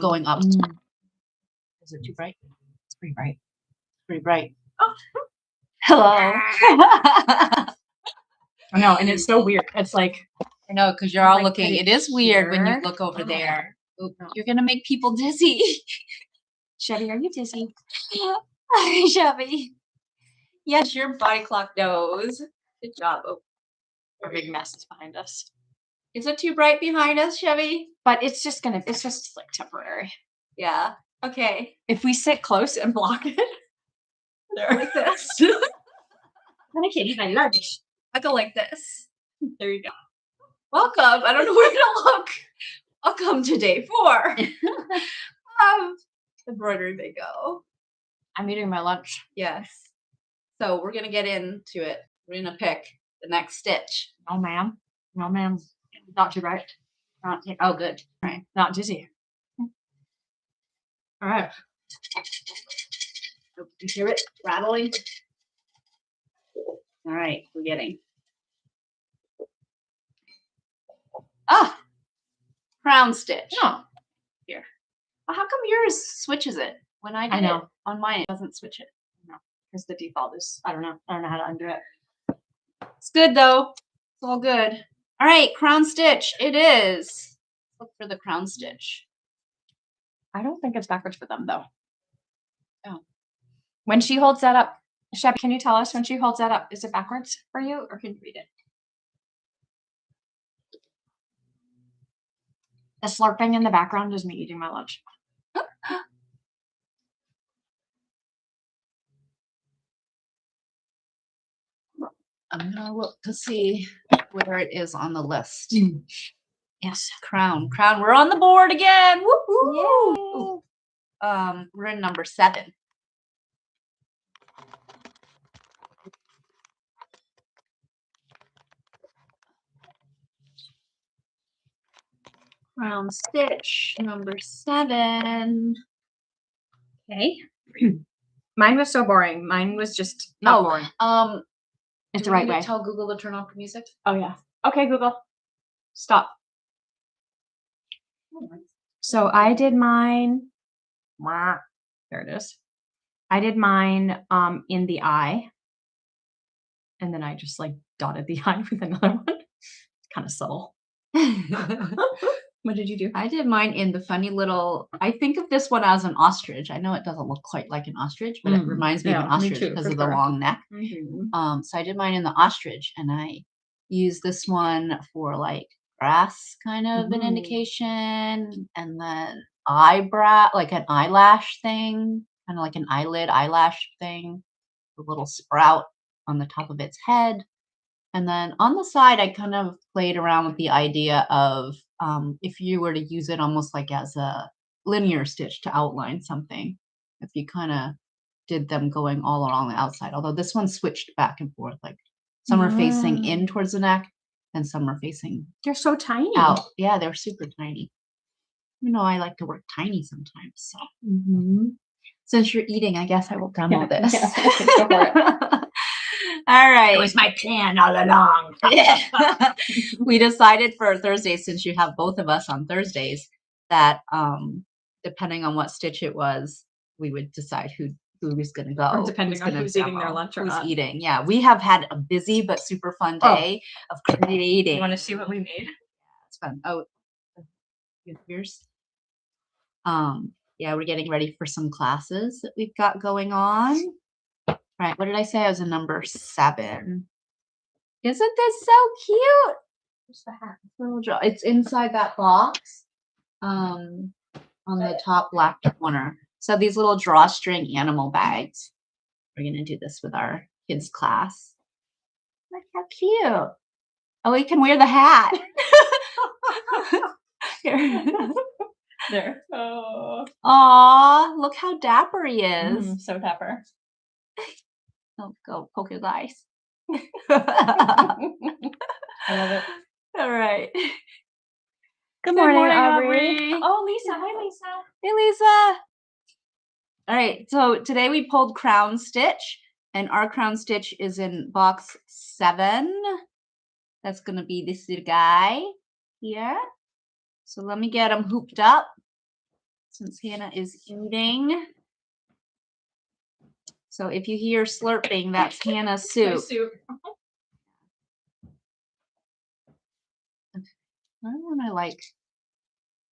going up. Is it too bright? It's pretty bright. Pretty bright. Oh. Hello. I know, and it's so weird. It's like, I know, because you're all looking. It is weird when you look over there. Oop, you're gonna make people dizzy. Chevy, are you dizzy? Hi, Chevy. Yes, your body clock knows. Good job. Oh, our big mess is behind us. Is it too bright behind us, Chevy? But it's just like temporary. Yeah. Okay. If we sit close and block it, there like this. Then I can't eat my lunch. I go like this. There you go. Welcome. I don't know where to look. Welcome to day 4 of Embroidery Bingo. I'm eating my lunch. Yes. So we're gonna get into it. We're gonna pick the next stitch. Oh, ma'am. No, ma'am. Not too bright. Not oh, good. Right. Not dizzy. All right. Oh, you hear it rattling? All right, we're getting. Crown stitch. Oh. Here. Well, how come yours switches it? When I did it on mine, it doesn't switch it. No, because the default is, I don't know how to undo it. It's good though. It's all good. All right, crown stitch. It is. Look for the crown stitch. I don't think it's backwards for them though. Oh. When she holds that up, Shep, can you tell us when she holds that up, is it backwards for you or can you read it? The slurping in the background is me eating my lunch. I'm gonna look to see where it is on the list. Yes, crown. We're on the board again. Woo-hoo! We're in number 7. Crown stitch number 7. Okay. Mine was so boring. Mine was just not boring. It's the right way. Tell Google to turn off the music. Oh yeah. Okay, Google. Stop. So I did mine. There it is. I did mine in the eye. And then I just like dotted the eye with another one. It's kind of subtle. What did you do? I did mine in the funny little, I think of this one as an ostrich. I know it doesn't look quite like an ostrich, but it reminds me of an ostrich because of the long neck. So I did mine in the ostrich, and I used this one for like grass kind of an indication, and then eyebrow, like an eyelash thing, kind of like an eyelash thing, a little sprout on the top of its head. And then on the side, I kind of played around with the idea of if you were to use it almost like as a linear stitch to outline something, if you kind of did them going all along the outside. Although this one switched back and forth, like some are facing in towards the neck and some are facing They're so tiny. out. Yeah, they're super tiny. You know, I like to work tiny sometimes. So since you're eating, I guess I will demo this. Yeah. Go for it. All right. It was my plan all along. We decided for Thursday, since you have both of us on Thursdays, that depending on what stitch it was, we would decide who was going to go. Or depending on who's eating their lunch or not. Who's eating. Yeah, we have had a busy but super fun day of creating. You want to see what we made? It's fun. Oh, here's. Yeah, we're getting ready for some classes that we've got going on. Right, what did I say? I was in number 7. Isn't this so cute? Where's the hat? It's inside that box on the top left corner. So these little drawstring animal bags. We're going to do this with our kids' class. Look how cute. Oh, we can wear the hat. Here. There. Oh. Aw, look how dapper he is. So dapper. Oh, go poke his eyes. I love it. All right. Good morning, Aubrey. Oh, Lisa. Hi, Lisa. Hey, Lisa. All right. So today we pulled crown stitch, and our crown stitch is in box 7. That's going to be this little guy here. So let me get him hooped up. since Hannah is eating. So if you hear slurping, that's Hannah's soup. I don't want to like,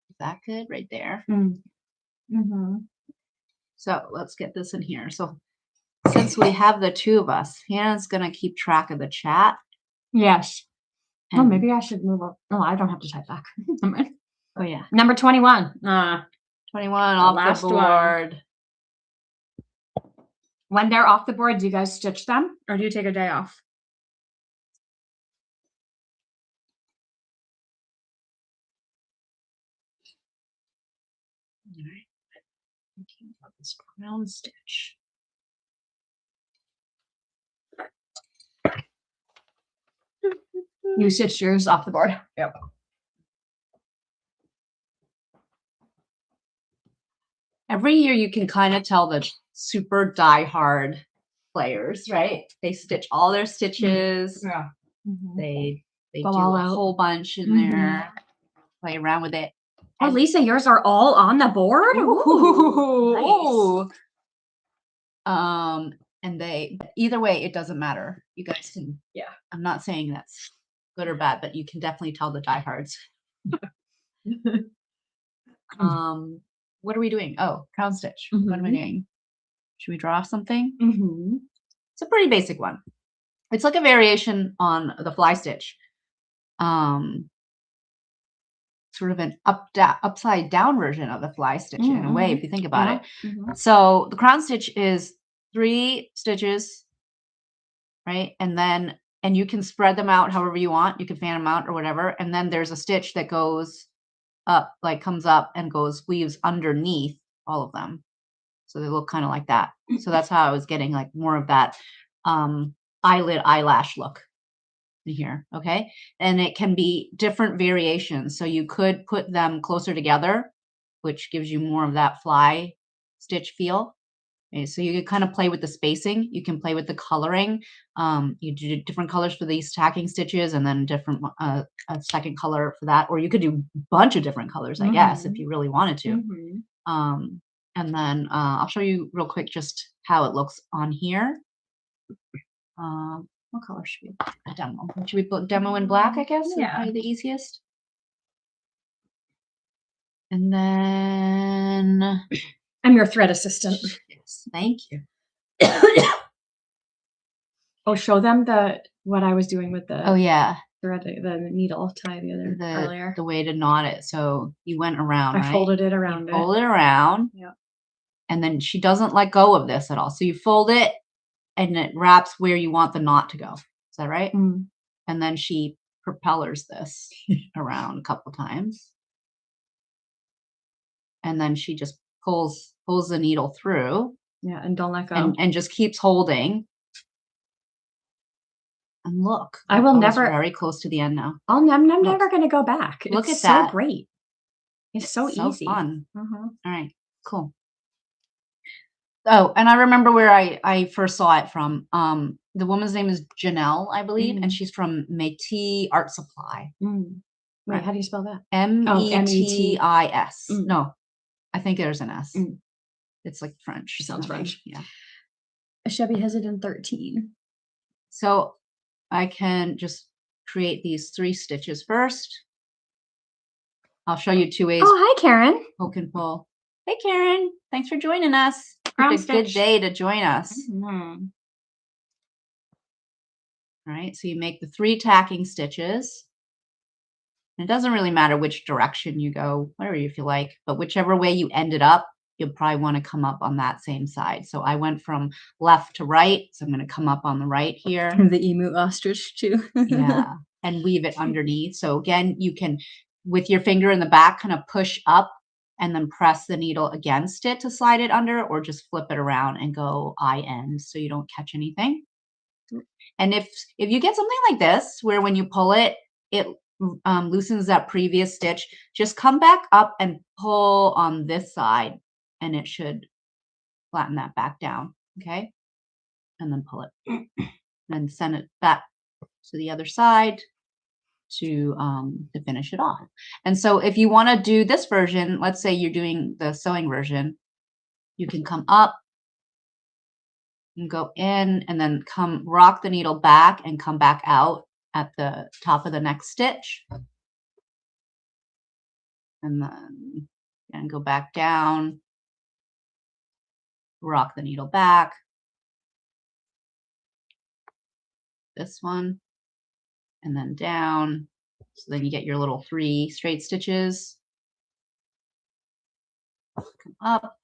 is that good right there? So let's get this in here. So since we have the two of us, Hannah's going to keep track of the chat. Yes. Oh, maybe I should move up. No, I don't have to type back. Oh, yeah. Number 21. 21 off the board. One. When they're off the board, do you guys stitch them or do you take a day off? All right. Thinking about this crown stitch. You stitched yours off the board. Yep. Every year you can kind of tell the super die-hard players, right? They stitch all their stitches. Yeah. They do a whole bunch in there. Play around with it. Oh, Lisa, yours are all on the board? Ooh, nice. And either way, it doesn't matter. You guys can, I'm not saying that's good or bad, but you can definitely tell the diehards. What are we doing? Oh, crown stitch. What am I doing? Should we draw something? It's a pretty basic one. It's like a variation on the fly stitch. Sort of an upside down version of the fly stitch in a way, if you think about it. So the crown stitch is 3 stitches, right? And you can spread them out however you want. You can fan them out or whatever. And then there's a stitch that goes up, like comes up and weaves underneath all of them. So they look kind of like that. So that's how I was getting like more of that eyelash look in here. Okay. And it can be different variations. So you could put them closer together, which gives you more of that fly stitch feel. Okay, so you can kind of play with the spacing. You can play with the coloring. You do different colors for these tacking stitches and then different a second color for that. Or you could do a bunch of different colors, I guess, if you really wanted to. And then I'll show you real quick just how it looks on here. What color should we demo? Should we put demo in black, I guess? Yeah. Probably the easiest. And then I'm your thread assistant. Yes, thank you. Oh, show them what I was doing with the thread, the needle tie earlier. The way to knot it. So you went around, right? I folded it around. Fold it around. Yeah. And then she doesn't let go of this at all. So you fold it and it wraps where you want the knot to go. Is that right? And then she propellers this around a couple times. And then she just pulls the needle through. Yeah, and don't let go. And just keeps holding. And look, I will never. Very close to the end now. I'm never going to go back. Look it's at that. So great. It's so easy. Fun. All right, cool. Oh, and I remember where I first saw it from. The woman's name is Janelle, I believe, and she's from Métis Art Supply. Wait, how do you spell that? METIS. No, I think there's an S. It's like French. It sounds French. Yeah. Chevy has it in 13. So I can just create these 3 stitches first. I'll show you 2 ways. Oh, hi, Karen. Poke and pull. Hey, Karen. Thanks for joining us. It's a good day to join us. All right. So you make the 3 tacking stitches. It doesn't really matter which direction you go, whatever you feel like, but whichever way you ended up, you'll probably want to come up on that same side. So I went from left to right. So I'm going to come up on the right here. The emu ostrich too. Yeah. And weave it underneath. So again, you can, with your finger in the back, kind of push up and then press the needle against it to slide it under, or just flip it around and go eye end so you don't catch anything. And if you get something like this, where when you pull it, it loosens that previous stitch, just come back up and pull on this side and it should flatten that back down. Okay. And then pull it and send it back to the other side. to finish it off. And so if you want to do this version, let's say you're doing the sewing version, you can come up and go in and then come rock the needle back and come back out at the top of the next stitch. And then go back down, rock the needle back. This one, and then down. So then you get your little 3 straight stitches. Come up,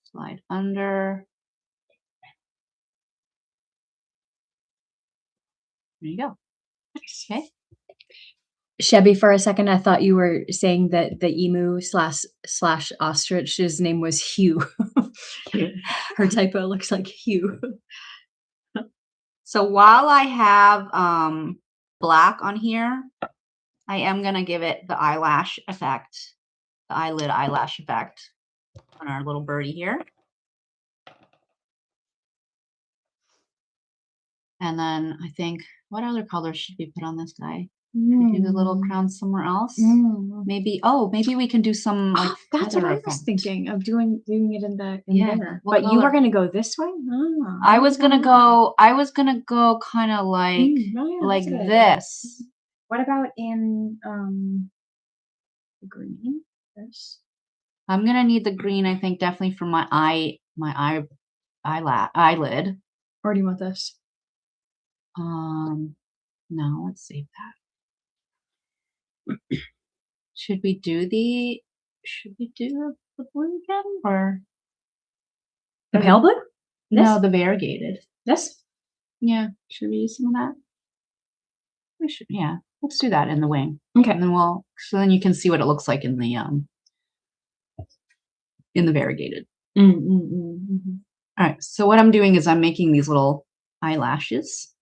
slide under. There you go. Okay. Chevy, for a second, I thought you were saying that the emu slash ostrich's name was Hugh. Her typo looks like Hugh. So while I have black on here, I am going to give it the eyelash effect, the eyelid eyelash effect on our little birdie here. And then I think, what other colors should we put on this guy? Do the little crown somewhere else? Maybe we can do some like that's what I was thinking of doing it in there. But you were gonna go this way? I was gonna go kind of like this. What about in green? This? I'm gonna need the green, I think, definitely for my eyelid. Or do you want this? No, let's save that. Should we do the blue again, or the pale blue? No, the variegated. This? Yeah. Should we use some of that? We should. Yeah. Let's do that in the wing. Okay. And then so then you can see what it looks like in the variegated. All right. So what I'm doing is I'm making these little eyelashes,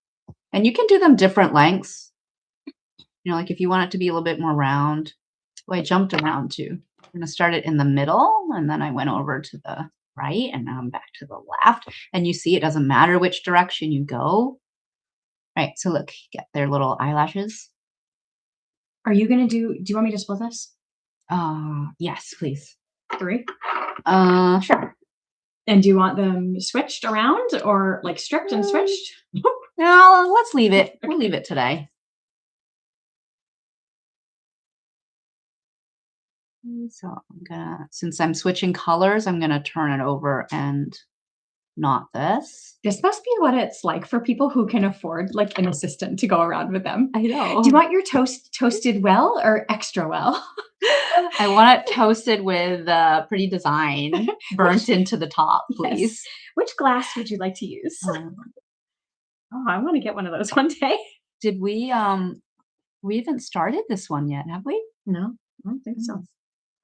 and you can do them different lengths. You know, like if you want it to be a little bit more round. Well, I jumped around too. I'm going to start it in the middle, and then I went over to the right, and now I'm back to the left. And you see it doesn't matter which direction you go. All right, so look, get their little eyelashes. Are you going to do you want me to split this? Yes, please. 3? Sure. And do you want them switched around or like stripped and switched? No, let's leave it. Okay. We'll leave it today. So I'm gonna, since I'm switching colors, I'm gonna turn it over and knot this. This must be what it's like for people who can afford like an assistant to go around with them. I know. Do you want your toast toasted well or extra well? I want it toasted with pretty design burnt into the top, please. Yes. Which glass would you like to use? I want to get one of those one day. Did we haven't started this one yet, have we? No, I don't think so.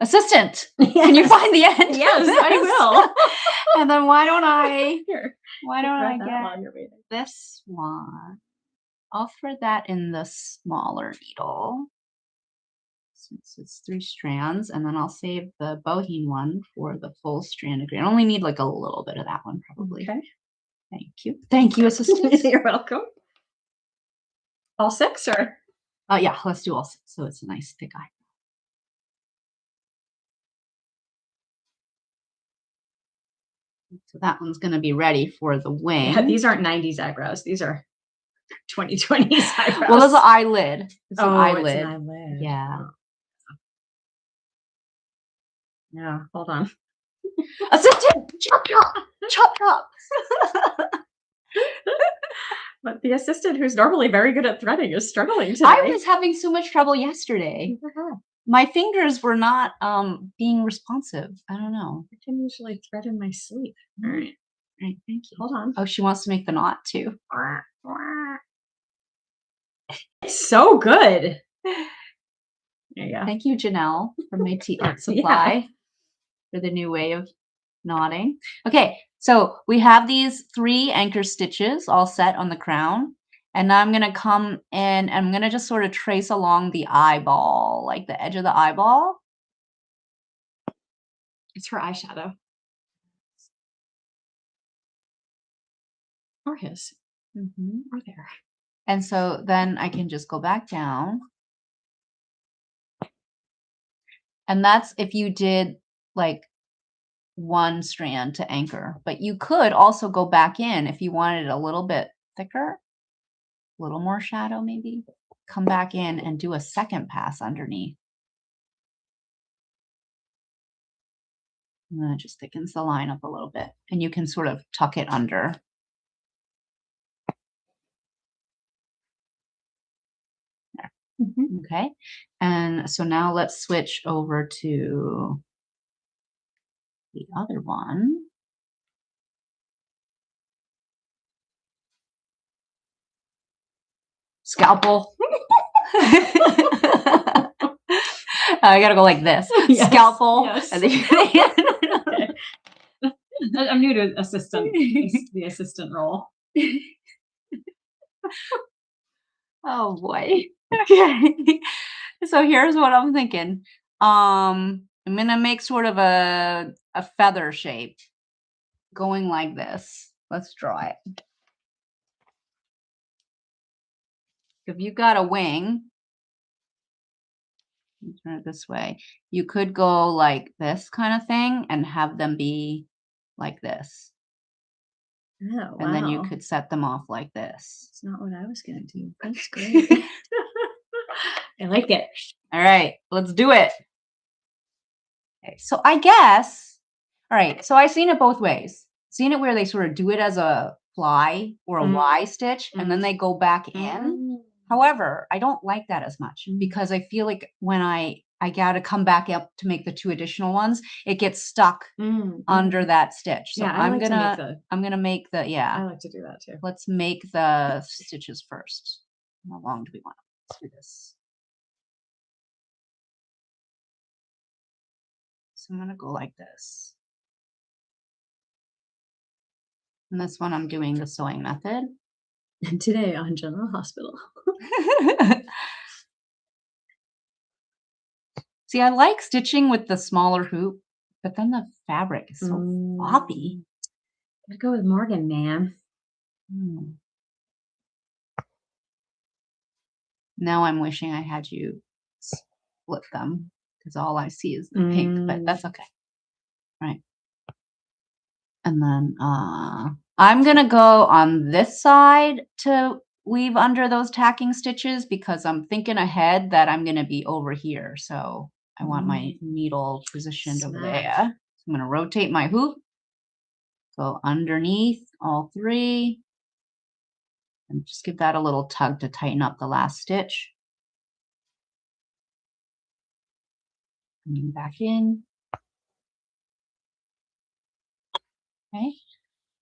Assistant, yes. Can you find the end? Yes, I will. And then why don't I get this one? I'll thread that in the smaller needle since it's 3 strands, and then I'll save the bohine one for the full strand of green. I only need like a little bit of that one probably. Okay. Thank you. Thank you, assistant. You're welcome. All 6 or? Yeah, let's do all 6 so it's a nice thick eye. So that one's going to be ready for the wing. Yeah, these aren't 90s eyebrows. These are 2020s eyebrows. Well, there's an eyelid. It's an eyelid. Yeah. Yeah, hold on. Assistant, chop, chop, chop, chop. But the assistant who's normally very good at threading is struggling today. I was having so much trouble yesterday. My fingers were not being responsive. I don't know. I can usually thread in my sleep. All right, thank you. Hold on. Oh, she wants to make the knot too. It's so good. There you go. Thank you, Janelle, from Métis Art Supply for the new way of knotting. Okay, so we have these 3 anchor stitches all set on the crown. And now I'm going to come in and I'm going to just sort of trace along the eyeball, like the edge of the eyeball. It's her eyeshadow. Or his. Or there. And so then I can just go back down. And that's if you did like one strand to anchor, but you could also go back in if you wanted it a little bit thicker, a little more shadow maybe. Come back in and do a second pass underneath. And then it just thickens the line up a little bit, and you can sort of tuck it under. There. Okay. And so now let's switch over to the other one. Scalpel. I gotta go like this. Yes, scalpel. Yes. And then okay. I'm new to the assistant role. Oh boy. Okay. So here's what I'm thinking. I'm gonna make sort of a feather shape going like this. Let's draw it. If you got a wing, turn it this way. You could go like this kind of thing and have them be like this. Oh, wow. And then you could set them off like this. It's not what I was going to do. That's great. I like it. All right, let's do it. Okay, so I guess, all right, so I've seen it both ways. Seen it where they sort of do it as a fly or a Y stitch, and then they go back in. However, I don't like that as much because I feel like when I got to come back up to make the 2 additional ones, it gets stuck under that stitch. So I'm gonna make the I like to do that too. Let's make the stitches first. How long do we want to do this? So I'm gonna go like this. And this one I'm doing the sewing method. And today on General Hospital. See, I like stitching with the smaller hoop, but then the fabric is so floppy. Gotta go with Morgan, man. Now I'm wishing I had you split them because all I see is the pink, but that's okay. Right. And then I'm going to go on this side to weave under those tacking stitches because I'm thinking ahead that I'm going to be over here. So I want my needle positioned over there. So I'm going to rotate my hoop, go underneath all 3, and just give that a little tug to tighten up the last stitch. Coming back in. Okay.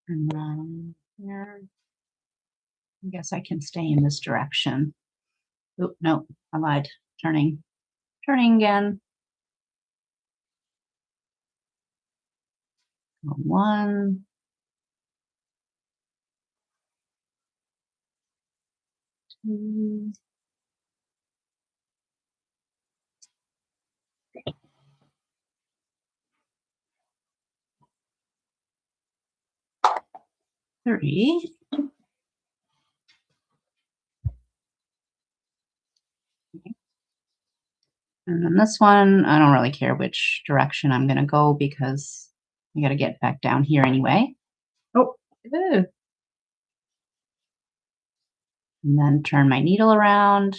And then here, I guess I can stay in this direction. Oh, no, I lied. Turning again. 1, 2, 3. And then this one, I don't really care which direction I'm going to go because I got to get back down here anyway. Oh, and then turn my needle around,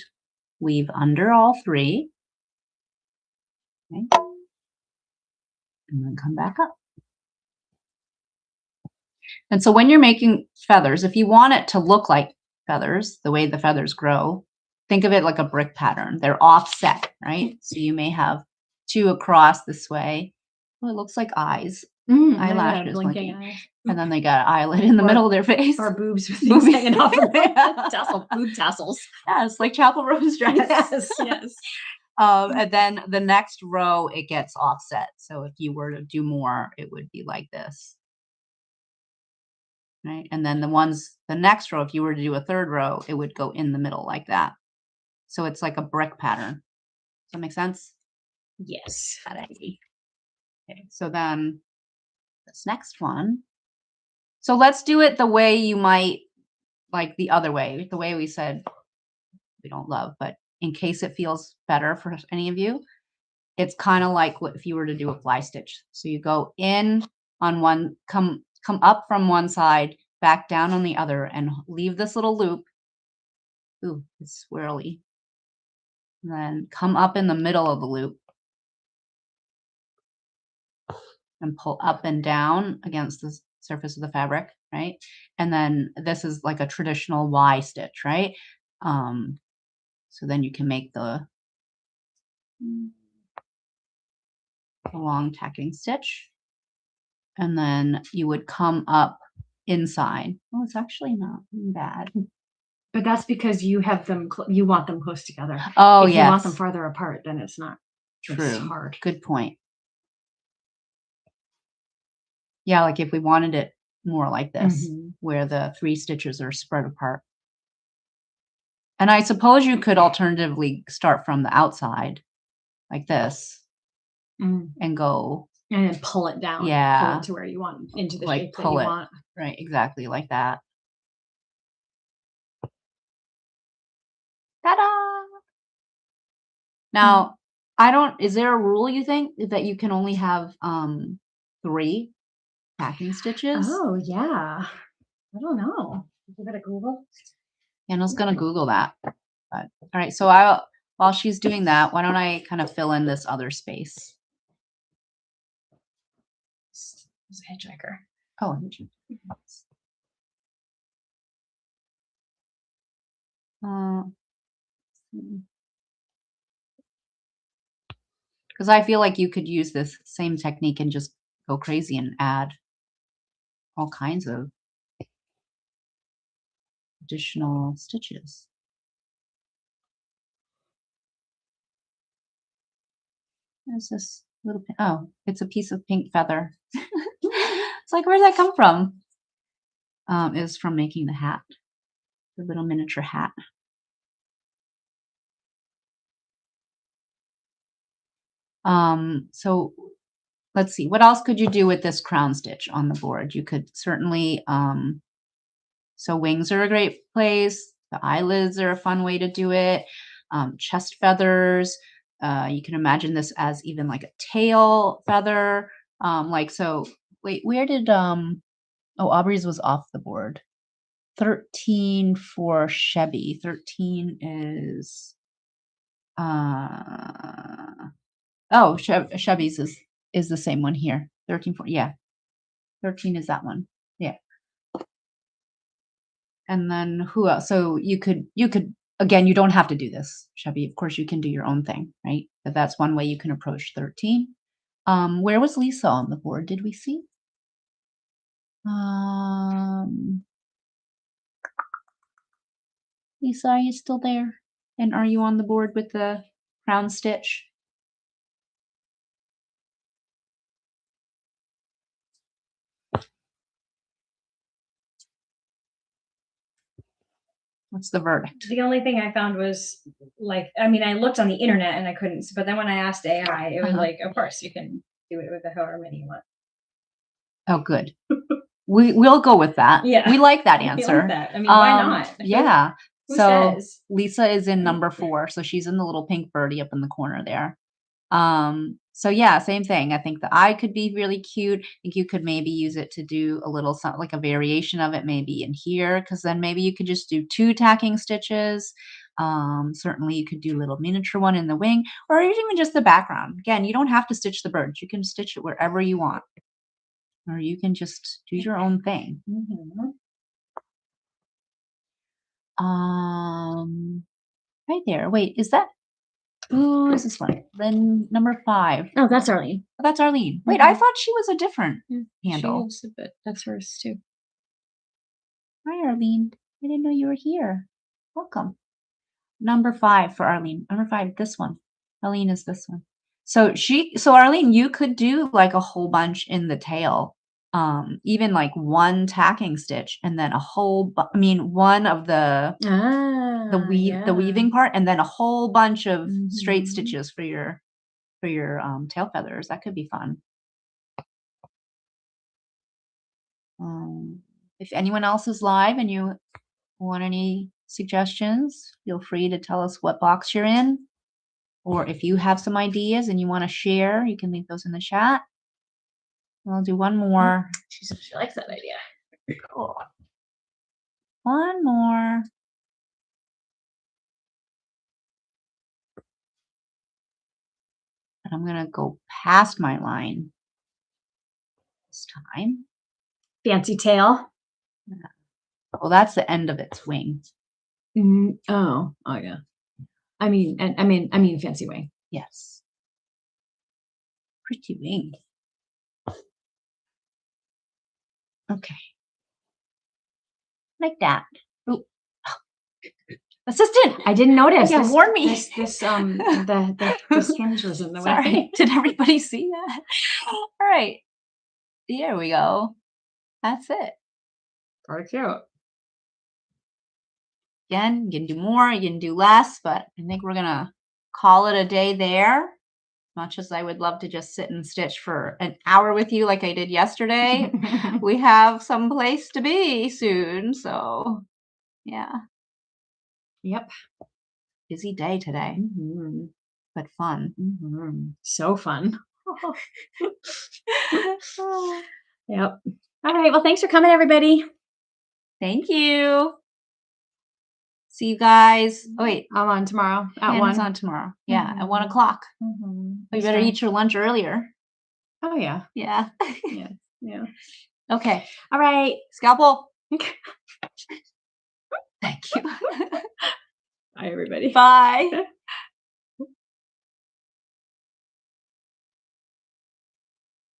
weave under all 3. Okay. And then come back up. And so when you're making feathers, if you want it to look like feathers, the way the feathers grow, think of it like a brick pattern. They're offset, right? So you may have 2 across this way. Well, it looks like eyes, eyelashes, blinking eyes. And then they got an eyelid in the middle of their face. Or boobs with things hanging off of it. Boob tassels. Yeah, it's like Chapel Rose dress. Yes. And then the next row, it gets offset. So if you were to do more, it would be like this. Right. And then the next row, if you were to do a 3rd row, it would go in the middle like that. So it's like a brick pattern. Does that make sense? Yes. Okay. So then this next one. So let's do it the way you might like the other way, the way we said we don't love, but in case it feels better for any of you, it's kind of like what if you were to do a fly stitch. So you go in on one, come up from one side, back down on the other, and leave this little loop. Ooh, it's swirly. And then come up in the middle of the loop and pull up and down against the surface of the fabric, right? And then this is like a traditional Y stitch, right? So then you can make the long tacking stitch. And then you would come up inside. Oh, it's actually not bad. But that's because you have them, you want them close together. Oh, if yes. you want them farther apart, then it's not true. hard. Good point. Yeah, like if we wanted it more like this, where the 3 stitches are spread apart. And I suppose you could alternatively start from the outside, like this, and go. And then pull it down. Yeah. Pull it to where you want, into the like shape pull that you it. want. Right, exactly like that. Ta-da! Now, is there a rule you think that you can only have 3 tacking stitches? Oh, yeah. I don't know. Give it a Google. Anna's going to Google that. But, all right, so while she's doing that, why don't I kind of fill in this other space? There's a hitchhiker. Oh, because I feel like you could use this same technique and just go crazy and add all kinds of additional stitches. There's this little, oh, it's a piece of pink feather. It's like, where'd that come from? It was from making the hat, the little miniature hat. So let's see, what else could you do with this crown stitch on the board? You could certainly, so wings are a great place. The eyelids are a fun way to do it. Chest feathers. You can imagine this as even like a tail feather. Like, so wait, where did, oh, Aubrey's was off the board. 13 for Chevy. 13 is, oh, Chevy's is the same one here. 13 for, yeah. 13 is that one. Yeah. And then who else? So you could, again, you don't have to do this, Chevy. Of course, you can do your own thing, right? But that's one way you can approach 13. Where was Lisa on the board? Did we see? Lisa, are you still there? And are you on the board with the crown stitch? What's the verdict? The only thing I found was like, I mean, I looked on the internet and I couldn't, but then when I asked AI, it was like, of course you can do it with however many you want. Oh, good. We'll go with that. Yeah. We like that answer. Like that. I mean, why not? Yeah. Who so says? Lisa is in number 4. So she's in the little pink birdie up in the corner there. So yeah, same thing. I think the eye could be really cute. I think you could maybe use it to do a little something like a variation of it maybe in here, because then maybe you could just do 2 tacking stitches. Certainly you could do a little miniature one in the wing, or even just the background. Again, you don't have to stitch the birds. You can stitch it wherever you want, or you can just do your own thing. Right there. Wait, is that? Who is this one? Then number 5. Oh, that's Arlene. Oh, that's Arlene. Wait, I thought she was a different handle. She is, but that's hers too. Hi, Arlene. I didn't know you were here. Welcome. Number 5 for Arlene. Number 5, this one. Arlene is this one. So Arlene, you could do like a whole bunch in the tail. Even like 1 tacking stitch and then a whole, one of the weaving part, and then a whole bunch of straight stitches for your tail feathers. That could be fun. If anyone else is live and you Want any suggestions? Feel free to tell us what box you're in. Or if you have some ideas and you want to share, you can leave those in the chat. I'll do one more. She said she likes that idea. Cool. One more. And I'm going to go past my line this time. Fancy tail. Well, that's the end of its wing. Oh yeah. I mean fancy wing. Yes. Pretty wing. Okay. Like that. Ooh. Assistant, I didn't notice. Yeah, warn me. This hinge was in the way. Sorry. Did everybody see that? All right. Here we go. That's it. Very cute. Again, you can do more, you can do less, but I think we're gonna call it a day there. As much as I would love to just sit and stitch for an hour with you like I did yesterday, we have some place to be soon. So yeah. Yep. Busy day today. But fun. So fun. Yep. All right. Well, thanks for coming, everybody. Thank you. See you guys. Oh, wait. I'm on tomorrow at Hannah's 1. on tomorrow. Yeah, at 1 o'clock. You better eat your lunch earlier. Oh, yeah. Yeah. Yeah. Okay. All right. Scalpel. Thank you. Bye, everybody. Bye.